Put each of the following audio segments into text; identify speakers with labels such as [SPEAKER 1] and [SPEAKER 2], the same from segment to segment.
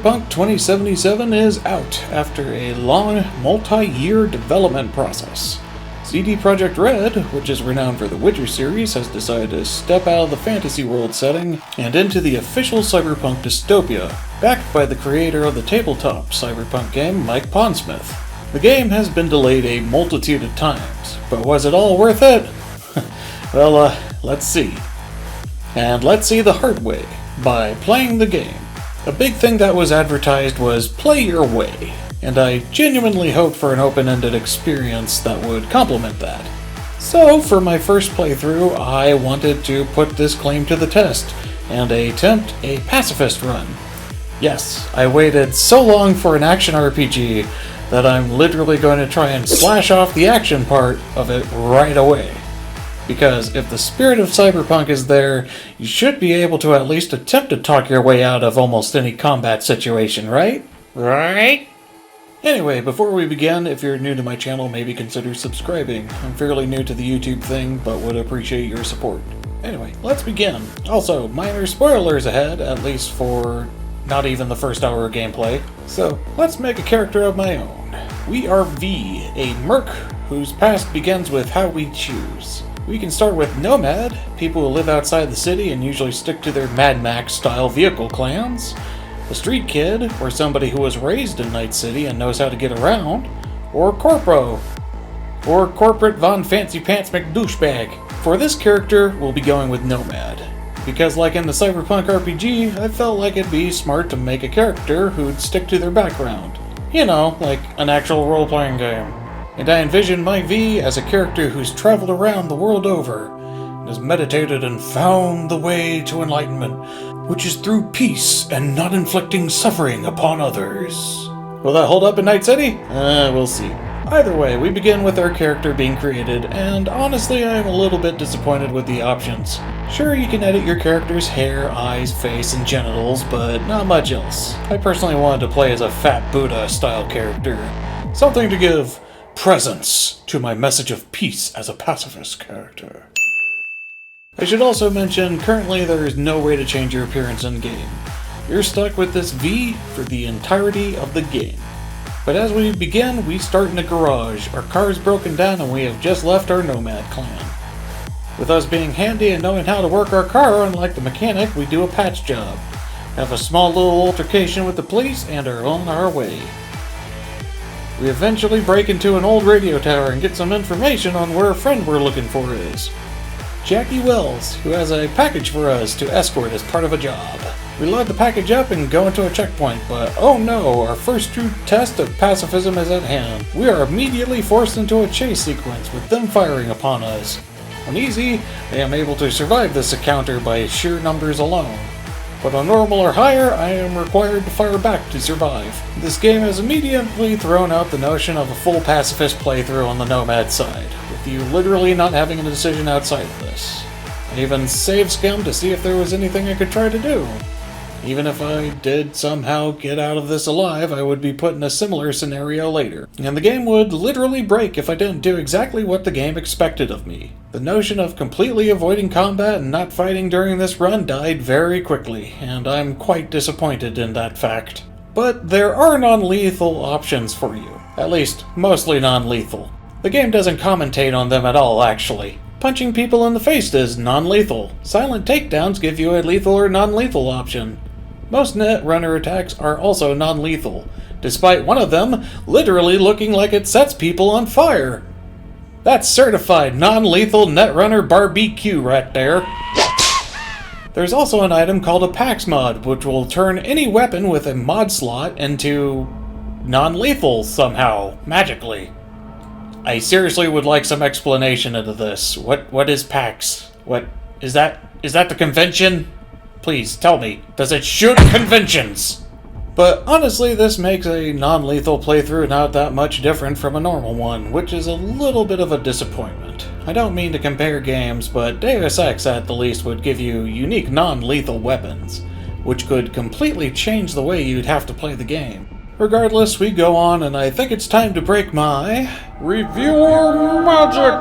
[SPEAKER 1] Cyberpunk 2077 is out after a long, multi-year development process. CD Projekt Red, which is renowned for the Witcher series, has decided to step out of the fantasy world setting and into the official Cyberpunk dystopia, backed by the creator of the tabletop Cyberpunk game, Mike Pondsmith. The game has been delayed a multitude of times, but was it all worth it? Well, let's see. And let's see the hard way, by playing the game. A big thing that was advertised was play your way, and I genuinely hoped for an open-ended experience that would complement that. So, for my first playthrough, I wanted to put this claim to the test, and attempt a pacifist run. Yes, I waited so long for an action RPG that I'm literally going to try and slash off the action part of it right away. Because if the spirit of Cyberpunk is there, you should be able to at least attempt to talk your way out of almost any combat situation, right? Right? Anyway, before we begin, if you're new to my channel, maybe consider subscribing. I'm fairly new to the YouTube thing, but would appreciate your support. Anyway, let's begin. Also, minor spoilers ahead, at least for not even the first hour of gameplay. So, let's make a character of my own. We are V, a merc whose past begins with how we choose. We can start with Nomad, people who live outside the city and usually stick to their Mad Max-style vehicle clans. The Street Kid, or somebody who was raised in Night City and knows how to get around. Or Corpo, or Corporate Von Fancy Pants McDouchebag. For this character, we'll be going with Nomad. Because like in the Cyberpunk RPG, I felt like it'd be smart to make a character who'd stick to their background. You know, like an actual role-playing game. And I envisioned my V as a character who's traveled around the world over, and has meditated and found the way to enlightenment, which is through peace and not inflicting suffering upon others. Will that hold up in Night City? We'll see. Either way, we begin with our character being created, and honestly I'm a little bit disappointed with the options. Sure, you can edit your character's hair, eyes, face, and genitals, but not much else. I personally wanted to play as a Fat Buddha-style character. Something to give presence to my message of peace as a pacifist character. I should also mention, currently there is no way to change your appearance in-game. You're stuck with this V for the entirety of the game. But as we begin, we start in a garage, our car is broken down and we have just left our Nomad clan. With us being handy and knowing how to work our car, unlike the mechanic, we do a patch job, have a small little altercation with the police, and are on our way. We eventually break into an old radio tower and get some information on where a friend we're looking for is. Jackie Wells, who has a package for us to escort as part of a job. We load the package up and go into a checkpoint, but oh no, our first true test of pacifism is at hand. We are immediately forced into a chase sequence with them firing upon us. On easy, I am able to survive this encounter by sheer numbers alone. But on normal or higher, I am required to fire back to survive. This game has immediately thrown out the notion of a full pacifist playthrough on the Nomad side, with you literally not having a decision outside of this. I even save scummed to see if there was anything I could try to do. Even if I did somehow get out of this alive, I would be put in a similar scenario later. And the game would literally break if I didn't do exactly what the game expected of me. The notion of completely avoiding combat and not fighting during this run died very quickly, and I'm quite disappointed in that fact. But there are non-lethal options for you. At least, mostly non-lethal. The game doesn't commentate on them at all, actually. Punching people in the face is non-lethal. Silent takedowns give you a lethal or non-lethal option. Most Netrunner attacks are also non-lethal, despite one of them literally looking like it sets people on fire. That's certified non-lethal Netrunner barbecue right there. There's also an item called a Pax mod, which will turn any weapon with a mod slot into non-lethal somehow, magically. I seriously would like some explanation into this. What is PAX? What is that the convention? Please tell me. Does it shoot conventions? But honestly, this makes a non-lethal playthrough not that much different from a normal one, which is a little bit of a disappointment. I don't mean to compare games, but Deus Ex at the least would give you unique non-lethal weapons, which could completely change the way you'd have to play the game. Regardless, we go on, and I think it's time to break my reviewer magic!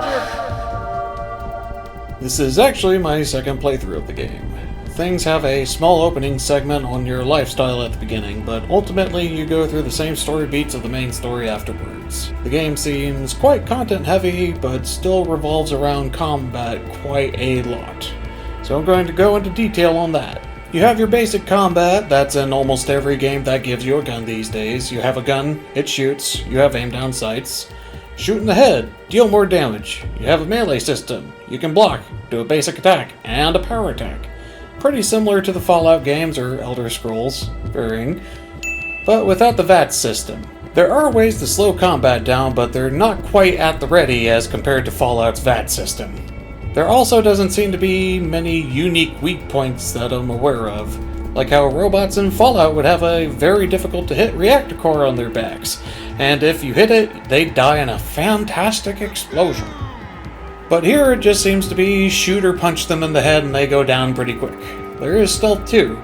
[SPEAKER 1] This is actually my second playthrough of the game. things have a small opening segment on your lifestyle at the beginning, but ultimately you go through the same story beats of the main story afterwards. The game seems quite content heavy, but still revolves around combat quite a lot. So I'm going to go into detail on that. You have your basic combat, that's in almost every game that gives you a gun these days. You have a gun, it shoots, you have aim down sights. Shoot in the head, deal more damage. You have a melee system, you can block, do a basic attack, and a power attack. Pretty similar to the Fallout games or Elder Scrolls, varying, but without the VAT system. There are ways to slow combat down, but they're not quite at the ready as compared to Fallout's VAT system. There also doesn't seem to be many unique weak points that I'm aware of, like how robots in Fallout would have a very difficult to hit reactor core on their backs, and if you hit it, they die in a fantastic explosion. But here it just seems to be shoot or punch them in the head and they go down pretty quick. There is stealth too.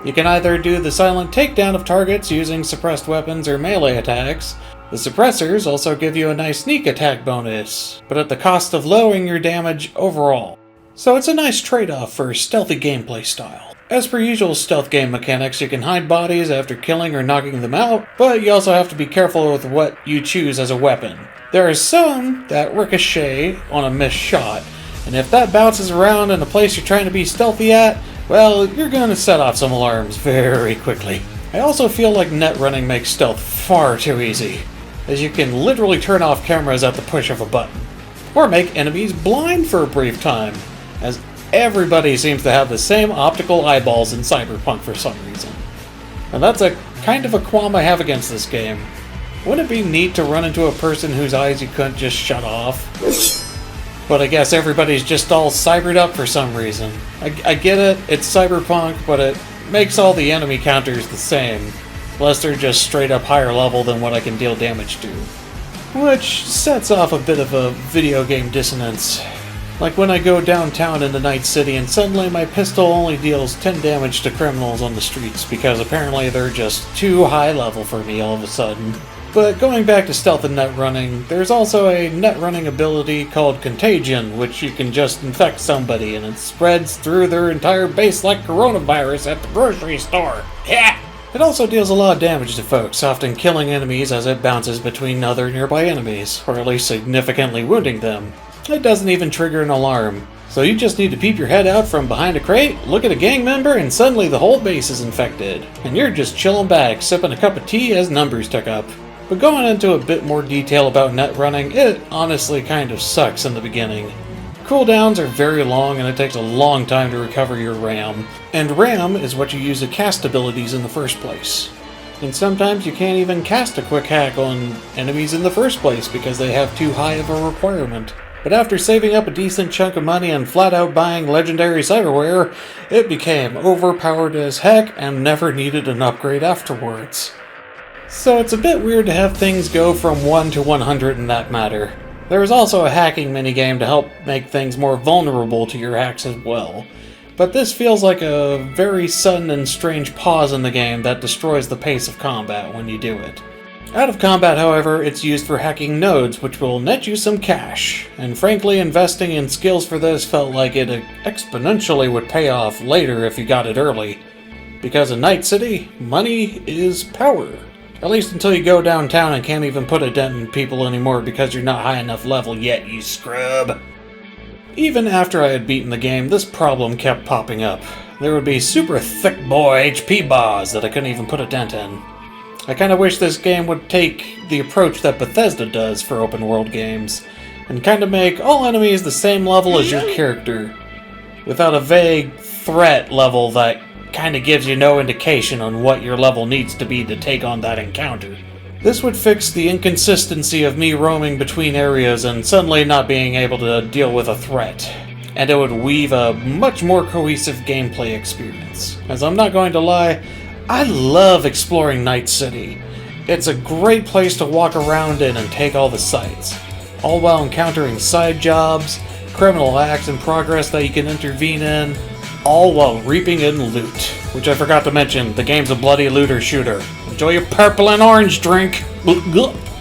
[SPEAKER 1] You can either do the silent takedown of targets using suppressed weapons or melee attacks. The suppressors also give you a nice sneak attack bonus, but at the cost of lowering your damage overall. So it's a nice trade-off for stealthy gameplay style. As per usual stealth game mechanics, you can hide bodies after killing or knocking them out, but you also have to be careful with what you choose as a weapon. There are some that ricochet on a missed shot, and if that bounces around in a place you're trying to be stealthy at, well, you're going to set off some alarms very quickly. I also feel like net running makes stealth far too easy, as you can literally turn off cameras at the push of a button, or make enemies blind for a brief time, as everybody seems to have the same optical eyeballs in Cyberpunk for some reason. And that's a kind of a qualm I have against this game. Wouldn't it be neat to run into a person whose eyes you couldn't just shut off? But I guess everybody's just all cybered up for some reason. I get it, it's Cyberpunk, but it makes all the enemy counters the same, unless they're just straight up higher level than what I can deal damage to. Which sets off a bit of a video game dissonance. Like when I go downtown into Night City and suddenly my pistol only deals 10 damage to criminals on the streets because apparently they're just too high level for me all of a sudden. But going back to stealth and net running, there's also a net running ability called Contagion, which you can just infect somebody and it spreads through their entire base like coronavirus at the grocery store. Yeah! It also deals a lot of damage to folks, often killing enemies as it bounces between other nearby enemies, or at least significantly wounding them. It doesn't even trigger an alarm, so you just need to peep your head out from behind a crate, look at a gang member, and suddenly the whole base is infected, and you're just chilling back, sipping a cup of tea as numbers tick up. But going into a bit more detail about net running, it honestly kind of sucks in the beginning. Cooldowns are very long and it takes a long time to recover your RAM, and RAM is what you use to cast abilities in the first place. And sometimes you can't even cast a quick hack on enemies in the first place because they have too high of a requirement. But after saving up a decent chunk of money and flat out buying legendary cyberware, it became overpowered as heck and never needed an upgrade afterwards. So it's a bit weird to have things go from 1 to 100 in that matter. There is also a hacking minigame to help make things more vulnerable to your hacks as well. But this feels like a very sudden and strange pause in the game that destroys the pace of combat when you do it. Out of combat, however, it's used for hacking nodes, which will net you some cash. And frankly, investing in skills for this felt like it exponentially would pay off later if you got it early. Because in Night City, money is power. At least until you go downtown and can't even put a dent in people anymore because you're not high enough level yet, you scrub. Even after I had beaten the game, this problem kept popping up. There would be super thick boy HP bars that I couldn't even put a dent in. I kinda wish this game would take the approach that Bethesda does for open world games, and kinda make all enemies the same level as your character, without a vague threat level that kinda gives you no indication on what your level needs to be to take on that encounter. This would fix the inconsistency of me roaming between areas and suddenly not being able to deal with a threat, and it would weave a much more cohesive gameplay experience. As I'm not going to lie, I love exploring Night City. It's a great place to walk around in and take all the sights, all while encountering side jobs, criminal acts in progress that you can intervene in, all while reaping in loot. Which I forgot to mention, the game's a bloody looter shooter. Enjoy your purple and orange drink!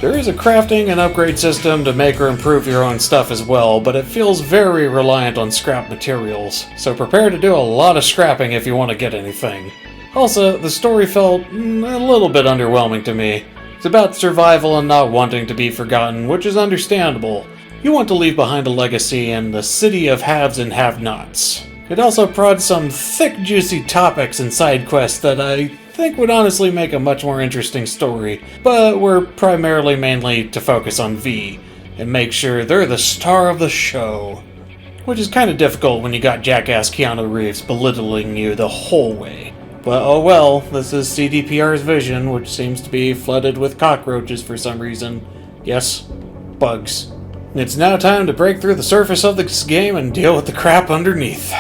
[SPEAKER 1] There is a crafting and upgrade system to make or improve your own stuff as well, but it feels very reliant on scrap materials, so prepare to do a lot of scrapping if you want to get anything. Also, the story felt a little bit underwhelming to me. It's about survival and not wanting to be forgotten, which is understandable. You want to leave behind a legacy in the city of haves and have-nots. It also prods some thick, juicy topics and side quests that I think would honestly make a much more interesting story, but were primarily mainly to focus on V and make sure they're the star of the show. Which is kind of difficult when you got jackass Keanu Reeves belittling you the whole way. But oh well, this is CDPR's vision, which seems to be flooded with cockroaches for some reason. Yes, bugs. It's now time to break through the surface of this game and deal with the crap underneath.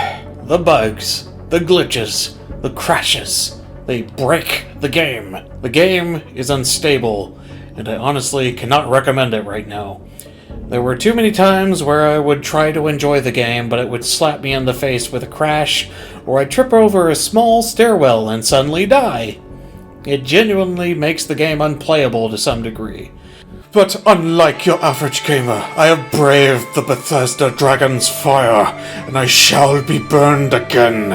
[SPEAKER 1] The bugs, the glitches, the crashes. They break the game. The game is unstable, and I honestly cannot recommend it right now. There were too many times where I would try to enjoy the game, but it would slap me in the face with a crash, or I'd trip over a small stairwell and suddenly die. It genuinely makes the game unplayable to some degree. But unlike your average gamer, I have braved the Bethesda Dragon's fire, and I shall be burned again,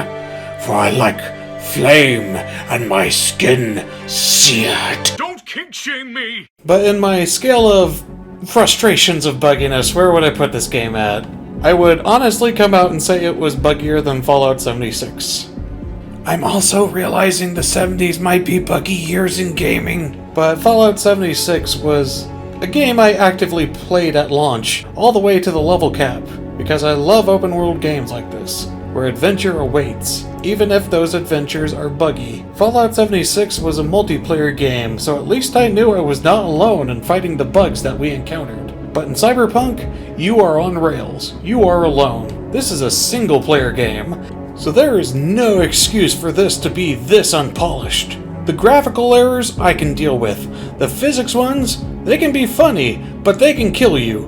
[SPEAKER 1] for I like flame and my skin seared. Don't kink shame me! But in my scale of frustrations of bugginess, where would I put this game at? I would honestly come out and say it was buggier than Fallout 76. I'm also realizing the 70s might be buggy years in gaming. But Fallout 76 was a game I actively played at launch, all the way to the level cap, because I love open world games like this, where adventure awaits, even if those adventures are buggy. Fallout 76 was a multiplayer game, so at least I knew I was not alone in fighting the bugs that we encountered. But in Cyberpunk, you are on rails. You are alone. This is a single-player game, so there is no excuse for this to be this unpolished. The graphical errors I can deal with. The physics ones, they can be funny, but they can kill you.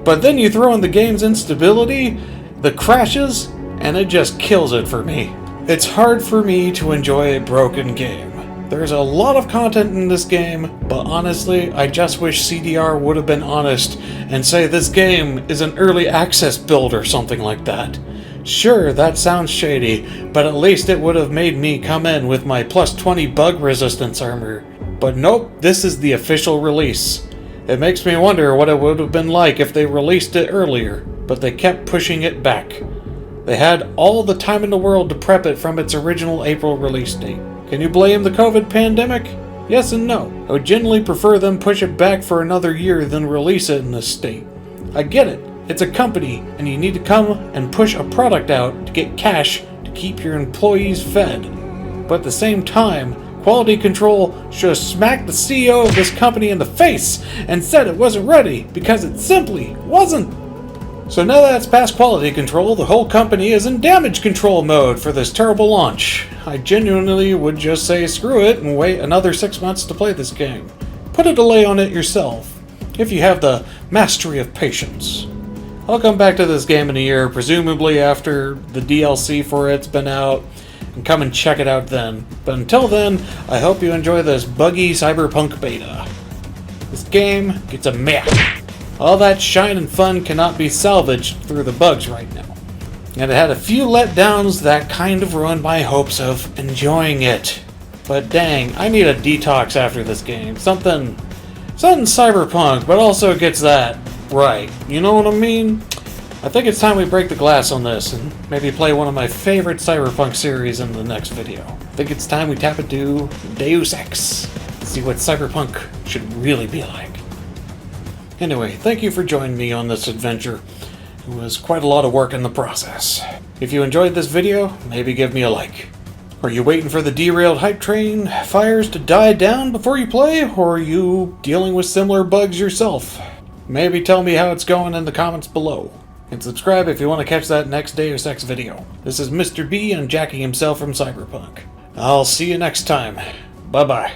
[SPEAKER 1] But then you throw in the game's instability, the crashes, and it just kills it for me. It's hard for me to enjoy a broken game. There's a lot of content in this game, but honestly, I just wish CDR would have been honest and say this game is an early access build or something like that. Sure, that sounds shady, but at least it would have made me come in with my plus 20 bug resistance armor. But nope, this is the official release. It makes me wonder what it would have been like if they released it earlier, but they kept pushing it back. They had all the time in the world to prep it from its original April release date. Can you blame the COVID pandemic? Yes and no. I would generally prefer them push it back for another year than release it in this state. I get it. It's a company, and you need to come and push a product out to get cash to keep your employees fed. But at the same time, quality control should have smacked the CEO of this company in the face and said it wasn't ready because it simply wasn't. So now that it's past quality control, the whole company is in damage control mode for this terrible launch. I genuinely would just say screw it and wait another 6 months to play this game. Put a delay on it yourself, if you have the mastery of patience. I'll come back to this game in a year, presumably after the DLC for it's been out, and come and check it out then. But until then, I hope you enjoy this buggy Cyberpunk beta. This game gets a meh. All that shine and fun cannot be salvaged through the bugs right now. And it had a few letdowns that kind of ruined my hopes of enjoying it. But dang, I need a detox after this game. Something Cyberpunk, but also gets that right. You know what I mean? I think it's time we break the glass on this and maybe play one of my favorite Cyberpunk series in the next video. I think it's time we tap into Deus Ex and see what Cyberpunk should really be like. Anyway, thank you for joining me on this adventure. It was quite a lot of work in the process. If you enjoyed this video, maybe give me a like. Are you waiting for the derailed hype train fires to die down before you play, or are you dealing with similar bugs yourself? Maybe tell me how it's going in the comments below. And subscribe if you want to catch that next Deus Ex video. This is Mr. B and Jackie himself from Cyberpunk. I'll see you next time. Bye-bye.